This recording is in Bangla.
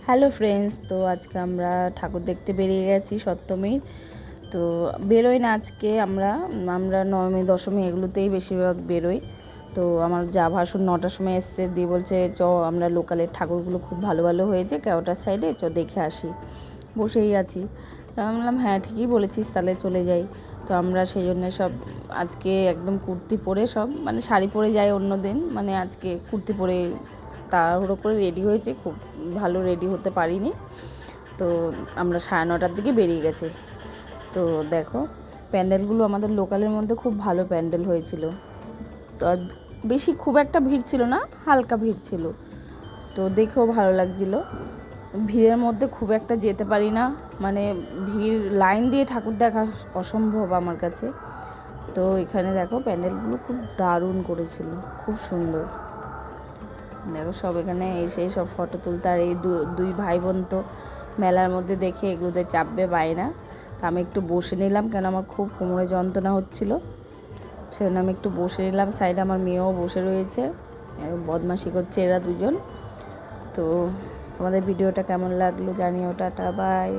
হ্যালো ফ্রেন্ডস, তো আজকে আমরা ঠাকুর দেখতে বেরিয়ে গেছি সপ্তমীর। তো বেরোই না আজকে, আমরা আমরা নবমী দশমী এগুলোতেই বেশিরভাগ বেরোই। তো আমার যা ভাসুর 9টার সময় এসছে, দিয়ে বলছে চ আমরা লোকালের ঠাকুরগুলো খুব ভালো ভালো হয়েছে কেওটার সাইডে, চ দেখে আসি। বসেই আছি, তো আমি বললাম হ্যাঁ ঠিকই বলেছিস, তাহলে চলে যাই। তো আমরা সেই জন্য সব আজকে একদম কুর্তি পরে, সব মানে শাড়ি পরে যাই অন্য দিন, মানে আজকে কুর্তি পরে তাড়াহুড়ো করে রেডি হয়েছে, খুব ভালো রেডি হতে পারিনি। তো আমরা 9:30টার দিকে বেরিয়ে গেছি। তো দেখো প্যান্ডেলগুলো আমাদের লোকালের মধ্যে খুব ভালো প্যান্ডেল হয়েছিল। তো আর বেশি খুব একটা ভিড় ছিল না, হালকা ভিড় ছিল, তো দেখেও ভালো লাগছিল। ভিড়ের মধ্যে খুব একটা যেতে পারি না, মানে ভিড়, লাইন দিয়ে ঠাকুর দেখা অসম্ভব আমার কাছে। তো এখানে দেখো প্যান্ডেলগুলো খুব দারুণ করেছিল, খুব সুন্দর। দেখো সব এখানে এসে সব ফটো তুলতে, আর এই দুই ভাই বোন তো মেলার মধ্যে দেখে এগুলোতে চাপবে বায়না। তো আমি একটু বসে নিলাম, কেন আমার খুব কোমরে যন্ত্রণা হচ্ছিল, সেখানে আমি একটু বসে নিলাম। সাইডে আমার মেয়েও বসে রয়েছে, বদমাশি করছে এরা দুজন। তো আমাদের ভিডিওটা কেমন লাগলো জানিও। Tata, by.